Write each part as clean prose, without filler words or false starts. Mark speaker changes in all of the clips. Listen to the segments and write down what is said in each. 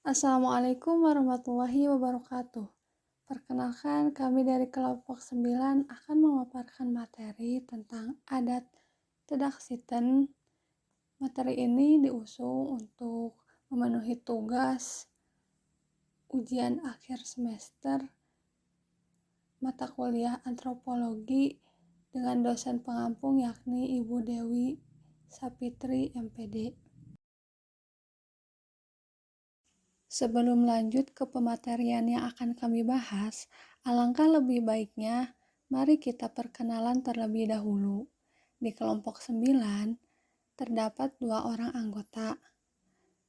Speaker 1: Assalamualaikum warahmatullahi wabarakatuh. Perkenalkan, kami dari kelompok 9 akan memaparkan materi tentang adat Tedaksiten. Materi ini diusung untuk memenuhi tugas ujian akhir semester mata kuliah antropologi dengan dosen pengampung yakni Ibu Dewi Sapitri MPD. Sebelum lanjut ke pematerian yang akan kami bahas, alangkah lebih baiknya mari kita perkenalan terlebih dahulu. Di kelompok 9 terdapat 2 orang anggota.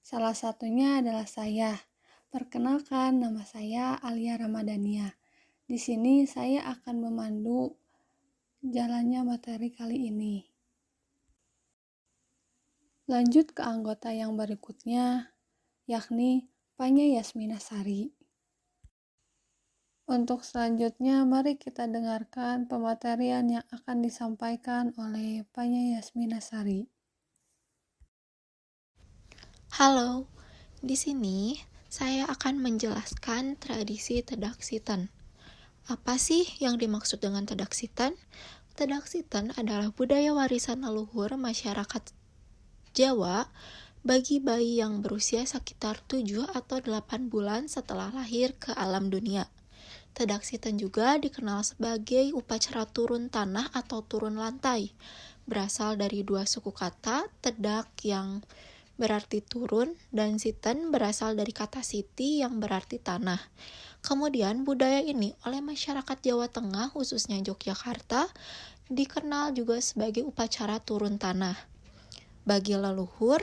Speaker 1: Salah satunya adalah saya. Perkenalkan, nama saya Alia Ramadhania. Di sini saya akan memandu jalannya materi kali ini. Lanjut ke anggota yang berikutnya, yakni Panya Yasminasari. Untuk selanjutnya, mari kita dengarkan pematerian yang akan disampaikan oleh Panya Yasminasari.
Speaker 2: Halo, di sini saya akan menjelaskan tradisi Tedaksiten. Apa sih yang dimaksud dengan Tedaksiten? Tedaksiten adalah budaya warisan leluhur masyarakat Jawa bagi bayi yang berusia sekitar 7 atau 8 bulan setelah lahir ke alam dunia. Tedaksiten juga dikenal sebagai upacara turun tanah atau turun lantai, berasal dari dua suku kata, tedak yang berarti turun, dan siten berasal dari kata siti yang berarti tanah. Kemudian budaya ini oleh masyarakat Jawa Tengah, khususnya Yogyakarta, dikenal juga sebagai upacara turun tanah. Bagi leluhur,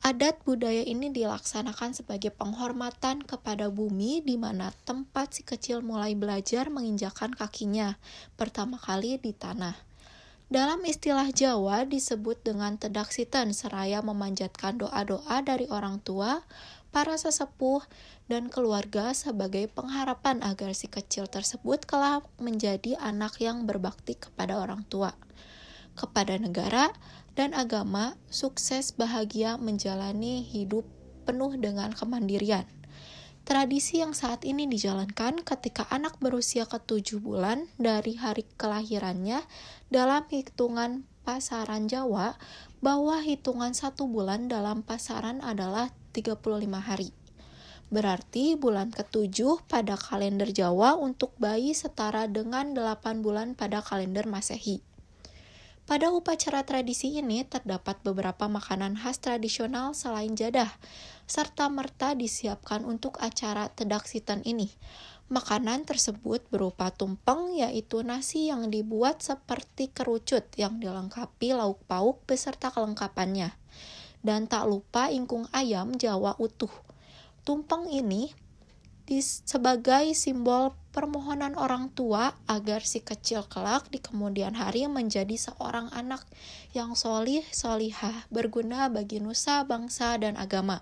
Speaker 2: adat budaya ini dilaksanakan sebagai penghormatan kepada bumi di mana tempat si kecil mulai belajar menginjakkan kakinya pertama kali di tanah. Dalam istilah Jawa disebut dengan Tedaksiten seraya memanjatkan doa-doa dari orang tua, para sesepuh, dan keluarga sebagai pengharapan agar si kecil tersebut kelak menjadi anak yang berbakti kepada orang tua, kepada negara, dan agama, sukses bahagia menjalani hidup penuh dengan kemandirian. Tradisi yang saat ini dijalankan ketika anak berusia ke-7 bulan dari hari kelahirannya dalam hitungan pasaran Jawa, bahwa hitungan 1 bulan dalam pasaran adalah 35 hari. Berarti bulan ke-7 pada kalender Jawa untuk bayi setara dengan 8 bulan pada kalender Masehi. Pada upacara tradisi ini terdapat beberapa makanan khas tradisional selain jadah, serta merta disiapkan untuk acara Tedaksiten ini. Makanan tersebut berupa tumpeng, yaitu nasi yang dibuat seperti kerucut yang dilengkapi lauk pauk beserta kelengkapannya. Dan tak lupa ingkung ayam Jawa utuh. Tumpeng ini sebagai simbol permohonan orang tua agar si kecil kelak di kemudian hari menjadi seorang anak yang solih, solihah, berguna bagi nusa, bangsa, dan agama.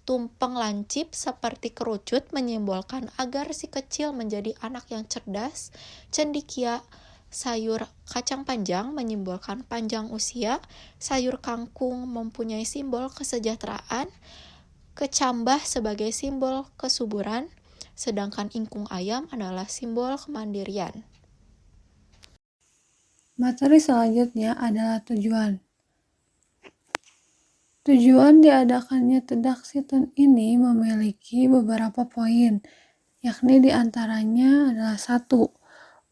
Speaker 2: Tumpeng lancip seperti kerucut menyimbolkan agar si kecil menjadi anak yang cerdas, cendikia. Sayur kacang panjang menyimbolkan panjang usia, sayur kangkung mempunyai simbol kesejahteraan, kecambah sebagai simbol kesuburan, sedangkan ingkung ayam adalah simbol kemandirian.
Speaker 1: Materi selanjutnya adalah tujuan. Tujuan diadakannya Tedaksiten ini memiliki beberapa poin, yakni diantaranya adalah 1.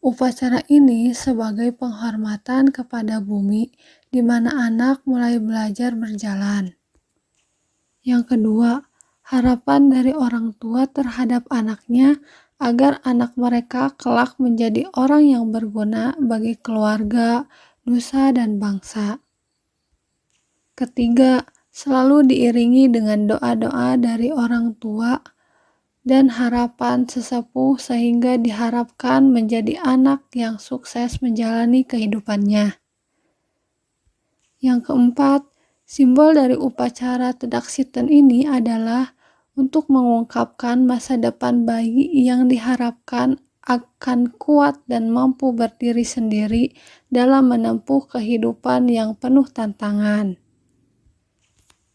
Speaker 1: Upacara ini sebagai penghormatan kepada bumi di mana anak mulai belajar berjalan. Yang kedua, harapan dari orang tua terhadap anaknya agar anak mereka kelak menjadi orang yang berguna bagi keluarga, nusa, dan bangsa. Ketiga, selalu diiringi dengan doa-doa dari orang tua dan harapan sesepuh sehingga diharapkan menjadi anak yang sukses menjalani kehidupannya. Yang keempat, simbol dari upacara Tedaksiten ini adalah untuk mengungkapkan masa depan bayi yang diharapkan akan kuat dan mampu berdiri sendiri dalam menempuh kehidupan yang penuh tantangan.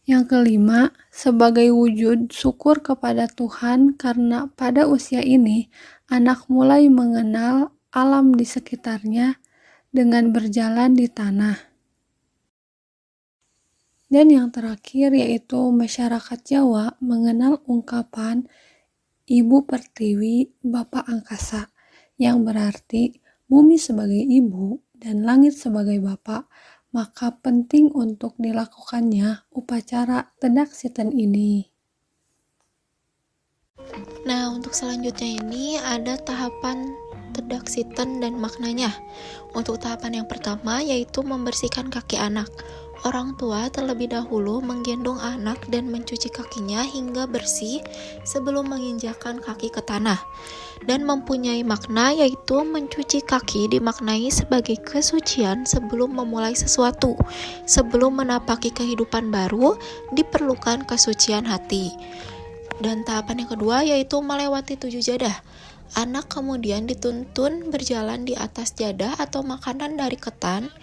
Speaker 1: Yang kelima, sebagai wujud syukur kepada Tuhan karena pada usia ini anak mulai mengenal alam di sekitarnya dengan berjalan di tanah. Dan yang terakhir yaitu masyarakat Jawa mengenal ungkapan Ibu Pertiwi, Bapak Angkasa, yang berarti bumi sebagai ibu dan langit sebagai bapak, maka penting untuk dilakukannya upacara Tedaksiten ini.
Speaker 2: Nah, untuk selanjutnya ini ada tahapan Tedaksiten dan maknanya. Untuk tahapan yang pertama yaitu membersihkan kaki anak. Orang tua terlebih dahulu menggendong anak dan mencuci kakinya hingga bersih sebelum menginjakkan kaki ke tanah. Dan mempunyai makna yaitu mencuci kaki dimaknai sebagai kesucian sebelum memulai sesuatu. Sebelum menapaki kehidupan baru, diperlukan kesucian hati. Dan tahapan yang kedua yaitu melewati 7 jadah. Anak kemudian dituntun berjalan di atas jadah atau makanan dari ketan.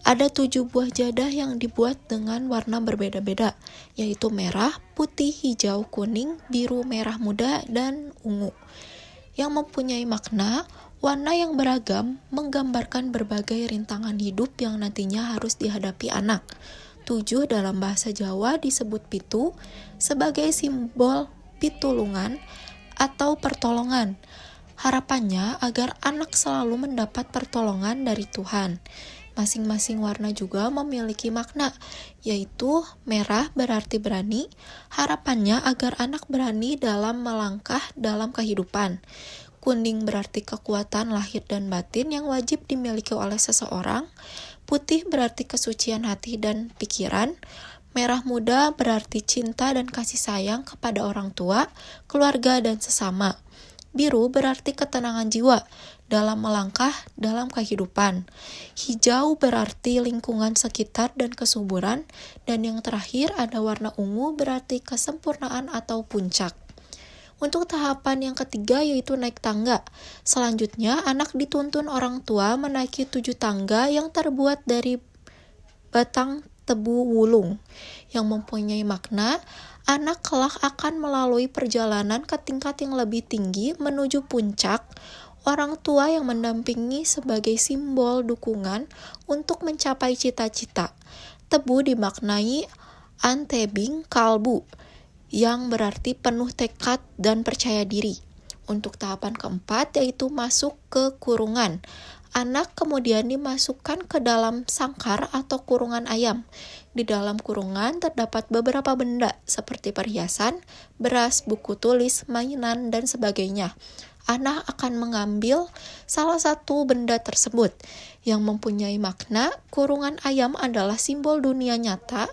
Speaker 2: Ada 7 buah jadah yang dibuat dengan warna berbeda-beda, yaitu merah, putih, hijau, kuning, biru, merah muda, dan ungu. Yang mempunyai makna, warna yang beragam menggambarkan berbagai rintangan hidup yang nantinya harus dihadapi anak. 7 dalam bahasa Jawa disebut pitu sebagai simbol pitulungan atau pertolongan. Harapannya agar anak selalu mendapat pertolongan dari Tuhan. Masing-masing warna juga memiliki makna, yaitu merah berarti berani, harapannya agar anak berani dalam melangkah dalam kehidupan. Kuning berarti kekuatan lahir dan batin yang wajib dimiliki oleh seseorang. Putih berarti kesucian hati dan pikiran. Merah muda berarti cinta dan kasih sayang kepada orang tua, keluarga, dan sesama. Biru berarti ketenangan jiwa dalam melangkah dalam kehidupan. Hijau berarti lingkungan sekitar dan kesuburan. Dan yang terakhir ada warna ungu berarti kesempurnaan atau puncak. Untuk tahapan yang ketiga yaitu naik tangga. Selanjutnya anak dituntun orang tua menaiki 7 tangga yang terbuat dari batang tebu wulung, yang mempunyai makna anak kelak akan melalui perjalanan ke tingkat yang lebih tinggi menuju puncak. Orang tua yang mendampingi sebagai simbol dukungan untuk mencapai cita-cita. Tebu dimaknai antebing kalbu, yang berarti penuh tekad dan percaya diri. Untuk tahapan keempat yaitu masuk ke kurungan. Anak kemudian dimasukkan ke dalam sangkar atau kurungan ayam. Di dalam kurungan terdapat beberapa benda seperti perhiasan, beras, buku tulis, mainan, dan sebagainya. Anak akan mengambil salah satu benda tersebut yang mempunyai makna. Kurungan ayam adalah simbol dunia nyata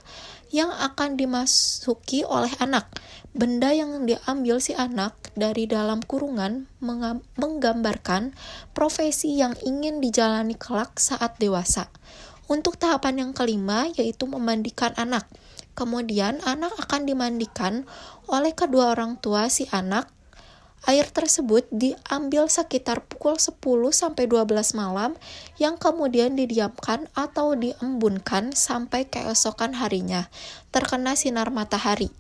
Speaker 2: yang akan dimasuki oleh anak. Benda yang diambil si anak dari dalam kurungan menggambarkan profesi yang ingin dijalani kelak saat dewasa. Untuk tahapan yang kelima yaitu memandikan anak. Kemudian anak akan dimandikan oleh kedua orang tua si anak. Air tersebut diambil sekitar pukul 10-12 malam yang kemudian didiamkan atau diembunkan sampai keesokan harinya, terkena sinar matahari.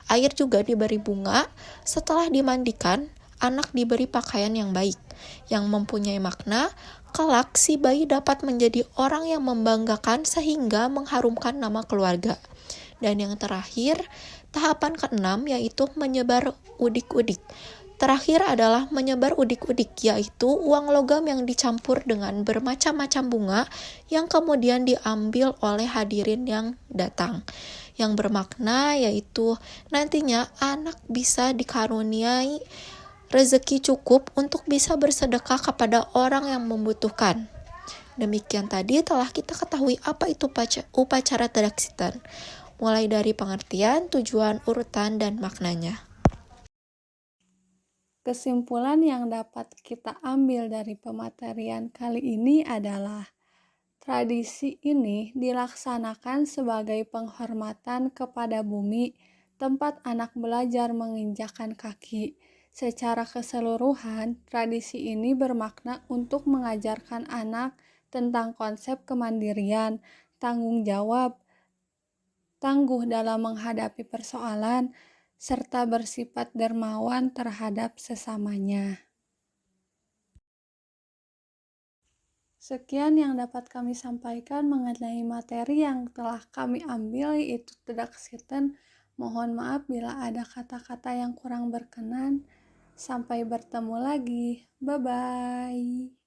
Speaker 2: Air juga diberi bunga. Setelah dimandikan, anak diberi pakaian yang baik, yang mempunyai makna, kelak si bayi dapat menjadi orang yang membanggakan sehingga mengharumkan nama keluarga. Dan yang terakhir, tahapan keenam yaitu menyebar udik-udik. Terakhir adalah menyebar udik-udik, yaitu uang logam yang dicampur dengan bermacam-macam bunga yang kemudian diambil oleh hadirin yang datang. Yang bermakna yaitu nantinya anak bisa dikaruniai rezeki cukup untuk bisa bersedekah kepada orang yang membutuhkan. Demikian tadi telah kita ketahui apa itu upacara Tedaksiten, mulai dari pengertian, tujuan, urutan, dan maknanya.
Speaker 1: Kesimpulan yang dapat kita ambil dari pematerian kali ini adalah tradisi ini dilaksanakan sebagai penghormatan kepada bumi, tempat anak belajar menginjakkan kaki. Secara keseluruhan, tradisi ini bermakna untuk mengajarkan anak tentang konsep kemandirian, tanggung jawab, tangguh dalam menghadapi persoalan, serta bersifat dermawan terhadap sesamanya. Sekian yang dapat kami sampaikan mengenai materi yang telah kami ambil, yaitu Tedaksiten. Mohon maaf bila ada kata-kata yang kurang berkenan. Sampai bertemu lagi. Bye-bye.